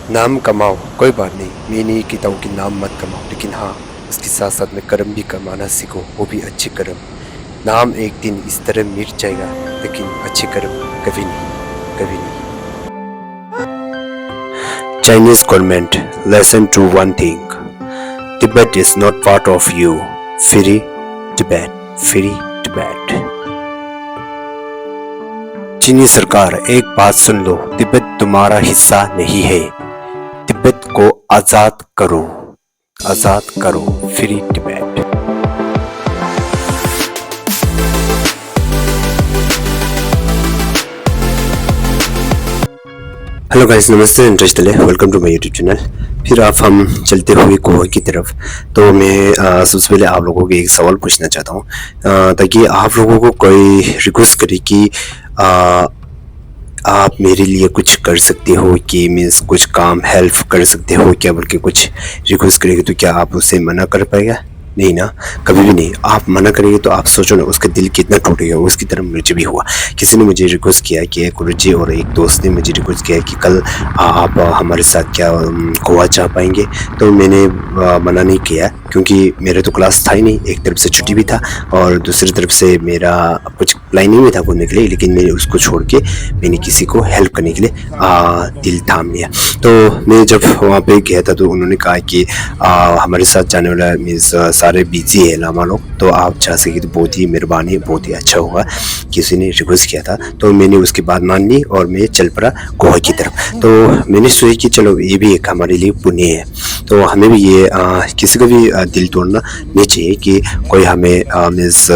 नाम कमाओ कोई बात नहीं, मैं नहीं कहता हूँ कि नाम मत कमाओ, लेकिन हाँ उसके साथ साथ में कर्म भी कमाना सीखो, वो भी अच्छे कर्म। नाम एक दिन इस तरह मिट जाएगा, लेकिन अच्छे कर्म कभी नहीं, कभी नहीं। Chinese government, listen to one thing. Tibet is not part of you. Free Tibet, free Tibet. चीनी सरकार, एक बात सुन लो, तिब्बत तुम्हारा हिस्सा नहीं है। तिब्बत को आजाद करो, आजाद करो, फ्री तिब्बत। हेलो गाइस, नमस्ते, इंटरेस्टेड है, welcome to my YouTube channel. फिर आप हम चलते हुए गोवा की तरफ। तो मैं सबसे पहले आप लोगों को एक सवाल पूछना चाहता हूँ, ताकि आप लोगों को कोई रिक्वेस्ट करे कि आप मेरे लिए कुछ कर सकते हो, कि मीन्स कुछ काम हेल्प कर सकते हो क्या, बल्कि कुछ रिक्वेस्ट करेंगे तो क्या आप उससे मना कर पाएगा? नहीं ना, कभी भी नहीं। आप मना करेंगे तो आप सोचो ना उसका दिल कितना टूटेगा। उसकी तरह मुझे भी हुआ। किसी ने मुझे रिक्वेस्ट किया कि गुरुजी और एक दोस्त ने मुझे रिक्वेस्ट किया कि कल आप हमारे साथ क्या गोवा जा पाएंगे। तो मैंने मना नहीं किया, क्योंकि मेरे तो क्लास था ही नहीं, एक तरफ से छुट्टी भी था और दूसरी तरफ से मेरा कुछ प्लानिंग भी था घूमने के लिए। लेकिन मैंने उसको छोड़ के मैंने किसी को हेल्प करने के लिए दिल थाम लिया। तो मैं जब वहाँ पे गया था तो उन्होंने कहा कि हमारे साथ जाने वाला मीन्स सारे बिजी है लामा लोग, तो आप जा सके तो बहुत ही मेहरबानी, बहुत ही अच्छा होगा। किसी ने रिक्वेस्ट किया था तो मैंने उसकी बात मान ली और मैं चल पड़ा गोवा की तरफ। तो मैंने सोचा कि चलो ये भी एक हमारे लिए पुण्य है, तो हमें भी ये किसी का भी दिल तोड़ना नहीं चाहिए कि कोई हमें मीन्स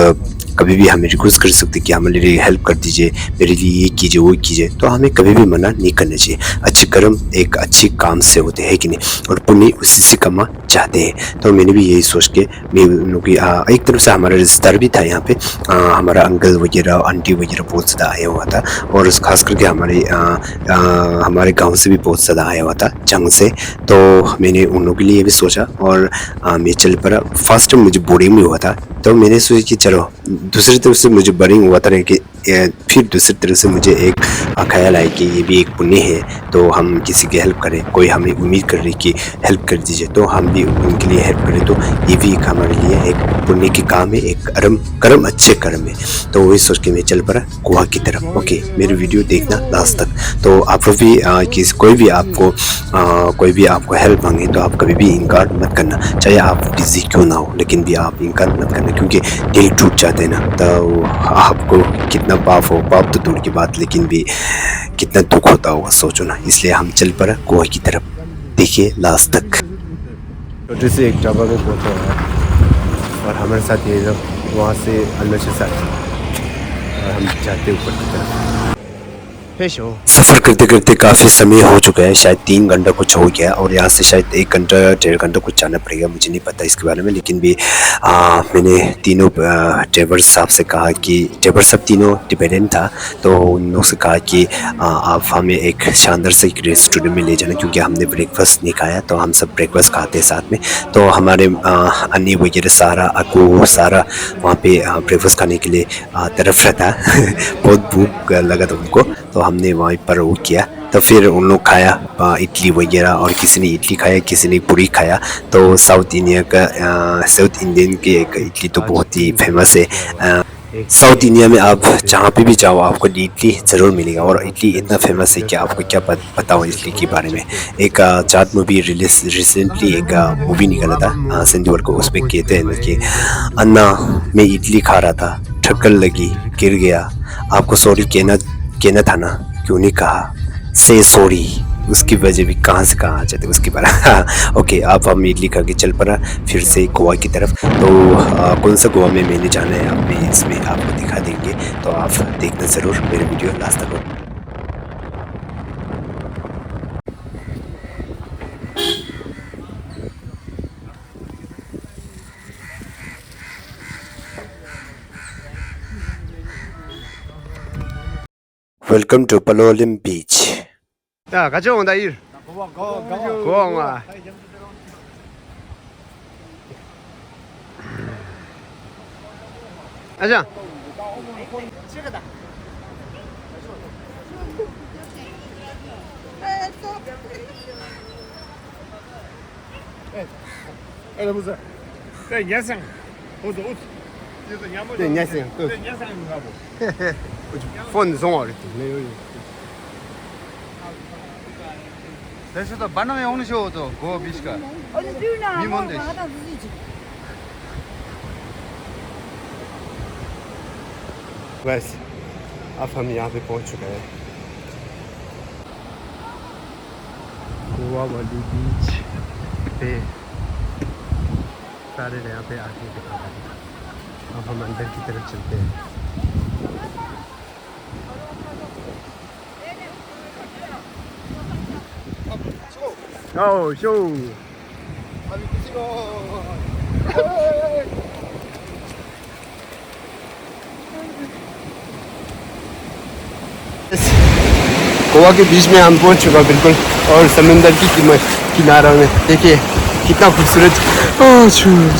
कभी भी हमें रिक्वेस्ट कर सकते कि हमारे लिए हेल्प कर दीजिए, मेरे लिए ये कीजिए वो कीजिए। तो हमें कभी भी मना नहीं करना चाहिए। अच्छे कर्म एक अच्छी काम से होते हैं कि नहीं, और पुण्य उसी से कमा चाहते हैं। तो मैंने भी यही सोच के मैं उन की एक तरफ से हमारा रिश्तेदार भी था यहाँ पे, हमारा अंकल वगैरह आंटी वगैरह बहुत ज़्यादा आया हुआ था, और खास करके हमारे गाँव से भी बहुत ज़्यादा आया हुआ था, जंग से। तो मैंने उन लोगों के लिए भी सोचा और मैं चल पड़ा। फर्स्ट टाइम मुझे बोरिंग भी हुआ था, तो मैंने सोचा कि चलो, दूसरी तरफ से मुझे बोरिंग हुआ था कि फिर दूसरी तरफ से मुझे एक ख्याल आया कि ये भी एक पुण्य है, तो हम किसी की हेल्प करें। कोई हमें उम्मीद कर रही कि हेल्प कर दीजिए, तो हम भी उनके लिए हेल्प करें। तो ये भी एक हमारे लिए एक पुण्य की काम है, एक कर्म अच्छे कर्म है। तो वही सोच के मैं चल पड़ा गोवा की तरफ। ओके, मेरी वीडियो देखना लास्ट तक। तो आप लोग भी कोई भी आपको हेल्प मांगे तो आप कभी भी इनकार मत करना, चाहे आप बिजी क्यों ना हो, लेकिन भी आप इनकार मत करना, क्योंकि दिल टूट जाते हैं ना। तो आपको कितना पाप तो दूर की बात, लेकिन भी कितना दुख होता होगा, सोचो ना। इसलिए हम चल पड़ा गोवा की तरफ। देखिए लास्ट तक। छोटे से एक जगह में पहुंचा हुआ है और हमारे साथ ये लोग वहाँ से अंदर से साथ, और हम जाते ऊपर की तरफ। सफ़र करते करते काफ़ी समय हो चुका है, शायद 3 घंटा कुछ हो गया, और यहाँ से शायद 1 घंटा 1.5 घंटा कुछ जाना पड़ेगा, मुझे नहीं पता इसके बारे में। लेकिन भी मैंने तीनों ड्राइवर साहब से कहा कि ड्राइवर साहब तीनों डिपेंडेंट था, तो उन लोग से कहा कि आप हमें एक शानदार से एक रेस्टोरेंट में ले जाना, क्योंकि हमने ब्रेकफास्ट नहीं खाया। तो हम सब ब्रेकफास्ट खाते हैं साथ में। तो हमारे अन्य वगैरह सारा अकू सारा वहाँ पे ब्रेकफास्ट खाने के लिए तरफ रहता बहुत भूख लगा था उनको, तो हमने वहीं पर वो किया। तो फिर उन लोग खाया इडली वगैरह, और किसी ने इडली खाया, किसी ने पूरी खाया। तो साउथ इंडियन की एक इडली तो बहुत ही फेमस है। साउथ इंडिया में आप जहाँ पे भी जाओ आपको इडली ज़रूर मिलेगा, और इडली इतना फेमस है कि आपको क्या बताऊँ इडली के बारे में। एक चाट मूवी रिसेंटली एक मूवी निकला था सिंधुवर को, उसमें कहते हैं कि अन्ना मैं इडली खा रहा था, ठक्कर लगी, गिर गया, आपको सॉरी कहना था ना, क्यों नहीं कहा, से सॉरी। उसकी वजह भी कहाँ से कहाँ आ जाते उसके बारे ओके, आप हम इडली खा के चल पड़ा फिर से गोवा की तरफ। तो कौन सा गोवा में मैंने जाना है आप में इसमें आपको दिखा देंगे, तो आप देखना ज़रूर मेरे वीडियो लास्ट तक। Welcome to Palolem beach. 야, 같이 온다 일. 고마워. 아자. 这不是，这年生，不是我，就是年不。对年生，对年生有啥不？嘿嘿，放的中啊，没有。但是또 만원에 오는 쇼도 그거 비슷가. 미몬데. बस अब हम यहाँ पे पहुँच चुके हैं गोवा वाली बीच पे सारे यहाँ पे आके दिखा रहे हैं अब हम अंदर की तरफ चलते हैं शो गोवा के बीच में हम पहुंच चुका बिल्कुल और समंदर की किनारा में देखिए कितना खूबसूरत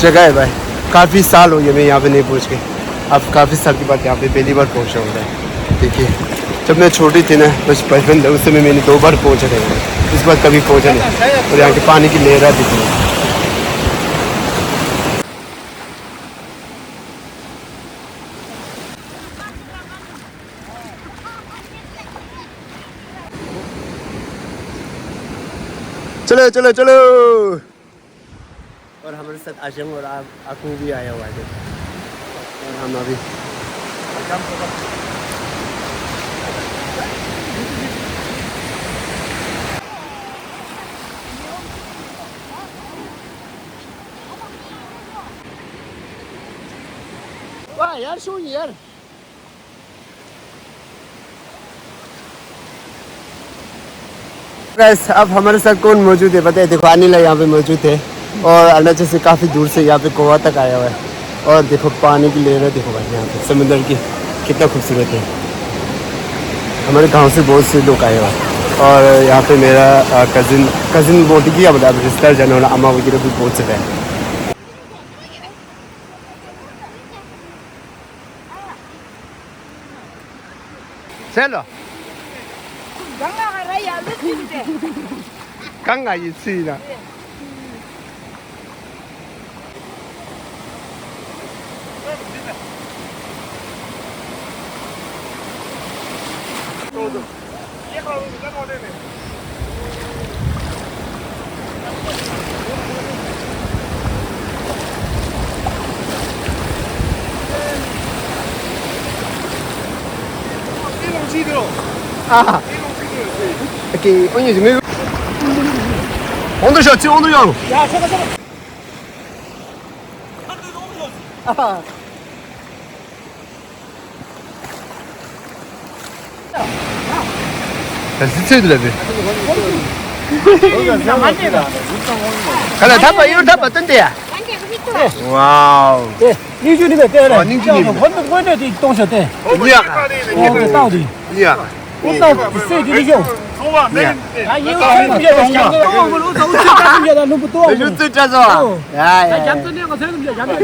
जगह है भाई काफ़ी साल हो गए मैं यहाँ पे नहीं पहुँच गए अब काफ़ी साल के बाद यहाँ पे पहली बार पहुँचा हूँ भाई देखिए जब मैं छोटी थी ना बस बचपन उस समय मैंने 2 बार पहुँचा था इस बार कभी पहुँचा नहीं और यहाँ के पानी की लहरा दिख रही है चलो चलो चलो और हमारे साथ आशम और आकू भी आया हुआ है और हम अभी वाह यार शो यार गाइस अब हमारे साथ कौन मौजूद है बताइए देखो अनिल यहाँ पे मौजूद है और अरुणाचल से काफ़ी दूर से यहाँ पे गोवा तक आया हुआ है और देखो पानी की लहरें देखो भाई यहाँ पे समुद्र की कितना खूबसूरत है हमारे गांव से बहुत से लोग आए हुए हैं और यहाँ पे मेरा कज़िन बोटी की अब रिश्तेदार जाना अम्मा वगैरह भी बहुत से है चलो गंगा一次呢 啊，给언니 지금 온도샷 지금 온도샷. 야, 저거. 아. 자, 스테이드 레벨. 가라, 타봐, 이거 타봐, 어떤데야? 와우. 对，邻居那边对了，邻居那边我这的东西对，你呀，我到的，你呀，我到谁的有，你呀，啊有啊，我们路走去干这的路不多，那就这这是吧？哎咱呀，这两个车子比较简单。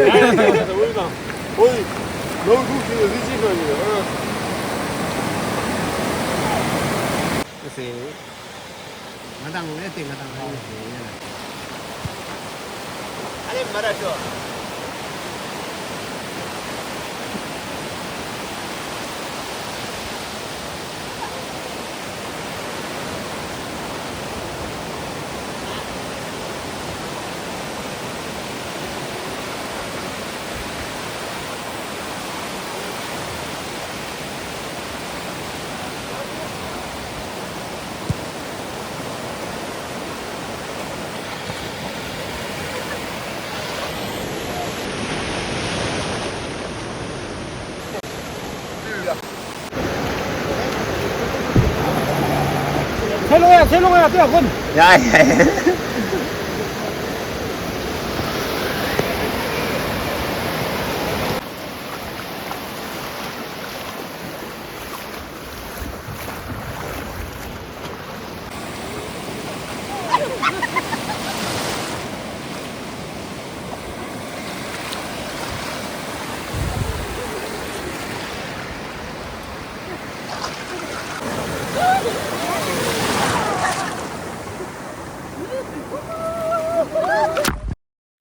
乾隆呀，不要混。呀呀。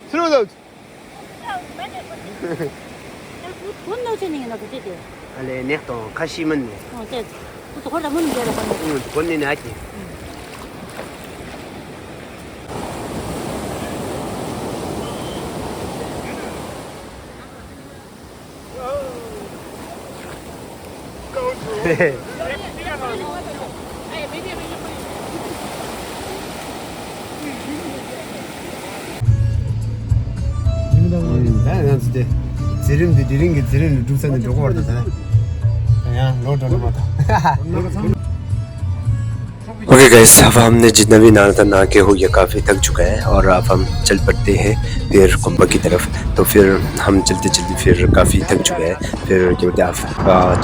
들어오다. nekto kashiman ne. 네. 또 홀라 문은 데로 건네. 본인이 하지. 네. 난 진짜 지름이 중산은 저거 버렸다. 그냥 로드로 맞다. Okay guys अब हमने जितना भी नाना था ना के हो गया काफ़ी थक चुका है और अब हम चल पड़ते हैं फिर कुंभा की तरफ तो फिर हम चलते चलते फिर काफ़ी थक चुके हैं फिर क्या बोलते हैं आप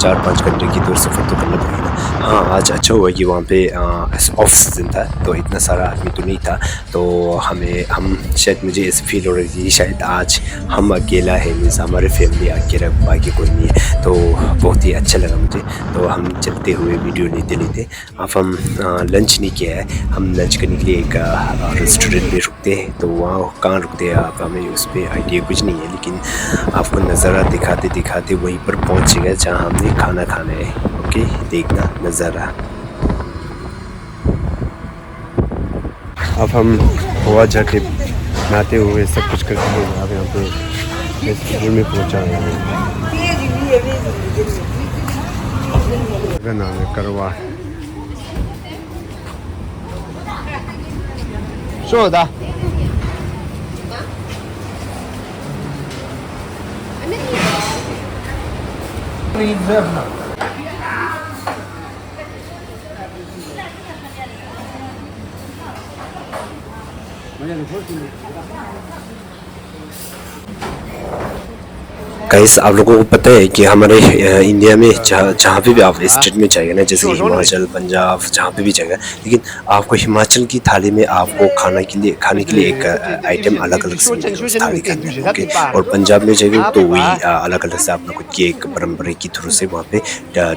4-5 घंटे की दूर सफ़र तो करना पड़ेगा हाँ आज अच्छा हुआ कि वहाँ पे ऑफ सीजन था तो इतना सारा आदमी तो नहीं था तो हम शायद मुझे ऐसे फील हो रही थी शायद आज हम अकेला है मीन्स हमारे फैमिली अकेला बाकी कोई नहीं है तो बहुत ही अच्छा लगा मुझे तो हम चलते हुए वीडियो लेते लेते अब हम लंच नहीं किया है हम लंच करने के लिए एक रेस्टोरेंट में रुकते हैं तो वहाँ कहाँ रुकते हैं आप हमें उस पर आइडिया कुछ नहीं है लेकिन आपको नज़ारा दिखाते दिखाते वहीं पर पहुँच गए जहाँ हमने खाना खाना है ओके देखना नज़ारा अब हम हवा झटे नहाते हुए सब कुछ करते हुए यहाँ पे रेस्टोरेंट में पहुँचा है करवा शो दा गाइस आप लोगों को पता है कि हमारे इंडिया में जहाँ पे भी आप स्टेट में जाएगा ना जैसे हिमाचल पंजाब जहाँ पे भी जाएगा लेकिन आपको हिमाचल की थाली में आपको खाने के लिए एक आइटम अलग अलग से मिलेगा उस थाली के अंदर ओके और पंजाब में जाएगा तो वही अलग अलग से आप लोगों की एक परंपरा की थ्रू से वहाँ पे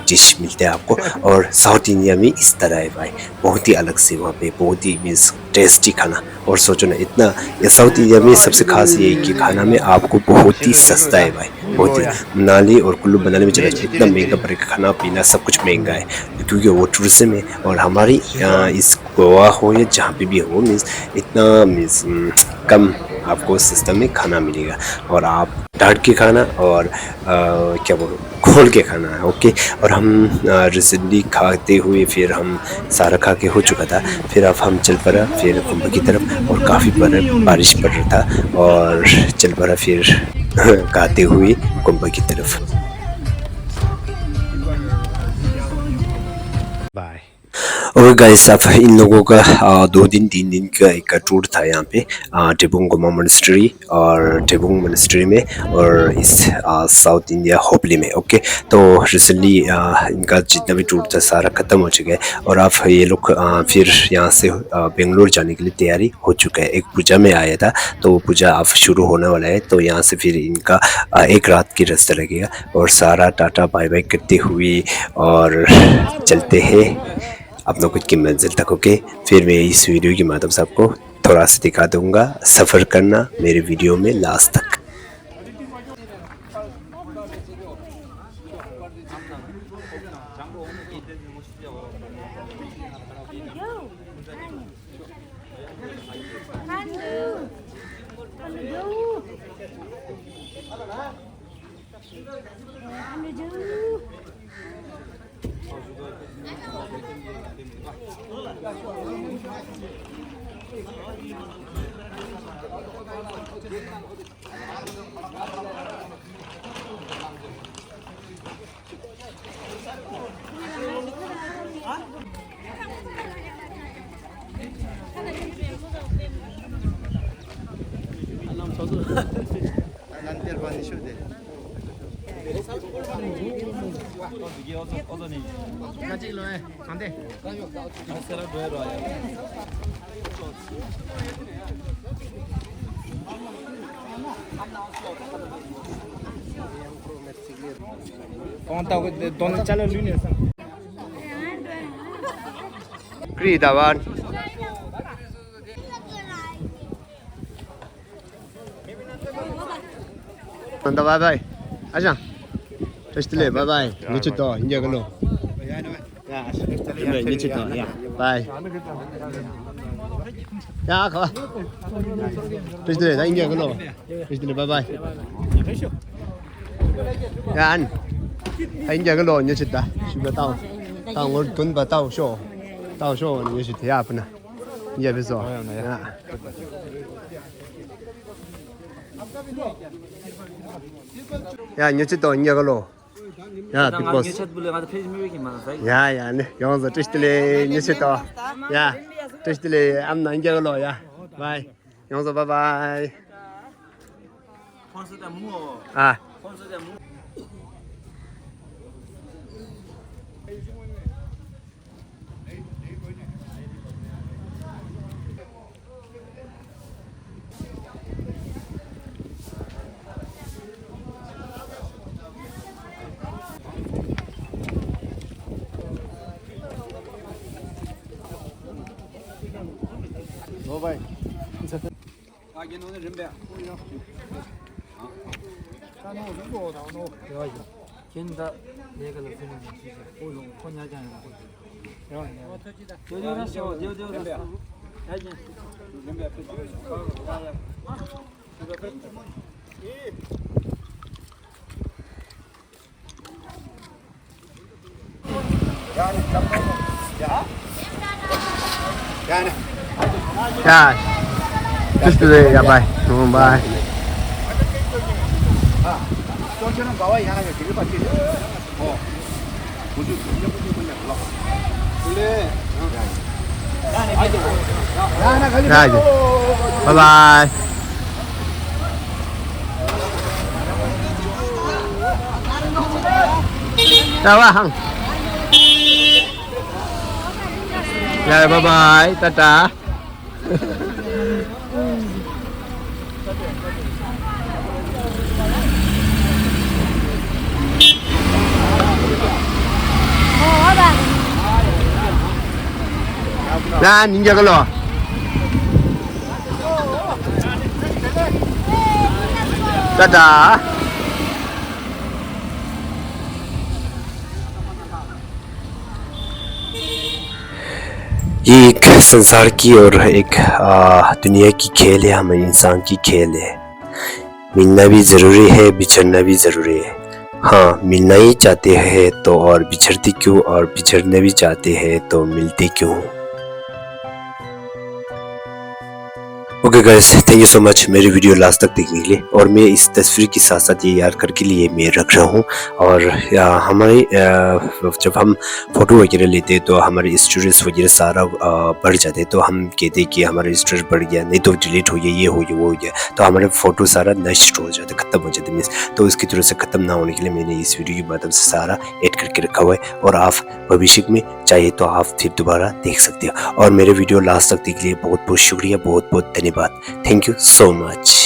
डिश मिलते हैं आपको और साउथ इंडिया में इस तरह है भाई बहुत ही अलग से वहाँ पे बहुत ही मीन्स टेस्टी खाना और सोचो ना इतना साउथ इंडिया में सबसे खास ये है कि खाना में आपको बहुत ही सस्ता है भाई बहुत ही मनाली और कुल्लू मनाली में चला जाए इतना महंगा पड़ेगा खाना पीना सब कुछ महंगा है क्योंकि वो टूरिज्म है और हमारी इस गोवा हो या जहाँ पे भी हो मीन्स इतना मीन्स कम आपको सिस्टम में खाना मिलेगा और आप डांट के खाना और क्या बोलो खोल के खाना है ओके और हम रिसेंटली खाते हुए फिर हम सारा खा के हो चुका था फिर अब हम चल पड़ा फिर कुंभ की तरफ और काफ़ी बारिश पड़ रहा था और चल पड़ा फिर गाते हुए कुंभ की तरफ बाय और गाइस अब इन लोगों का 2 दिन 3 दिन का एक टूर था यहाँ पे टेबुंग गोमा मोनेस्ट्री और टेबुंग मोनेस्ट्री में और इस साउथ इंडिया होपली में ओके तो रिसेंटली इनका जितना भी टूर था सारा ख़त्म हो चुका है और अब ये लोग फिर यहाँ से बेंगलोर जाने के लिए तैयारी हो चुका है एक पूजा में आया था तो वो पूजा अब शुरू होने वाला है तो यहाँ से फिर इनका एक रात की रास्ता लगेगा और सारा टाटा बाय बाय करते हुए और चलते हैं आप लोगों की मंजिल तक ओके फिर मैं इस वीडियो के माध्यम से आपको थोड़ा सा दिखा दूंगा सफ़र करना मेरे वीडियो में लास्ट तक 난 때려 봤는데 쉬어도 돼. 같이 일로 해. 안 돼. Conta dono chalo lune sa. Kridawan Bye bye. Aja. Testle, bye bye. Nichito, inja galo. Ya, nichito, ya. Bye. Ya, kha. Testle, da inja galo. Testle, bye bye. Ya an. Inja galo nichita. Shuba tao. Tao ngor kun ba tao show. Tao show nichita ya puna. Inja beso. Ya. Ya nichito inja galo. Ya, big boss. Ya, ne. Yongzo Testle nichito. Ya. Testle amna inja galo ya. Bye. Yongzo bye bye. Ah. Ya. Testle, ya bye. Bye. 저처럼 가와 하나가 길 받지. 무슨 원래 야 하나 가지. Ya, bye bye. Chào bác. Ya, bye bye. Tata. Lan, ninja kalau. Tata. ये एक संसार की और एक दुनिया की खेल है, हमारे इंसान की खेल है। मिलना भी ज़रूरी है, बिछड़ना भी ज़रूरी है। हाँ, मिलना ही चाहते हैं तो और बिछड़ते क्यों, और बिछड़ना भी चाहते हैं तो मिलते क्यों। Okay guys, thank you so much मेरी वीडियो लास्ट तक देखने के लिए। और मैं इस तस्वीर के साथ साथ ये याद करके लिए मैं रख रहा हूँ। और हमारे जब हम फ़ोटो वगैरह लेते हैं तो हमारे स्टोरेज वगैरह सारा बढ़ जाते हैं, तो हम कहते हैं कि हमारा स्टोरेज बढ़ गया, नहीं तो डिलीट हो गया, ये हो गया, वो हो गया, तो हमारे फ़ोटो सारा नष्ट हो जाता, ख़त्म हो जाता मीन्स। तो इसकी तरह से ख़त्म ना होने के लिए मैंने इस वीडियो की मदद से सारा ऐड करके रखा हुआ है, और आप भविष्य में चाहिए तो आप फिर दोबारा देख सकते हो। और मेरे वीडियो लास्ट तक देखने के लिए बहुत बहुत शुक्रिया, बहुत बहुत धन्यवाद। Thank you so much.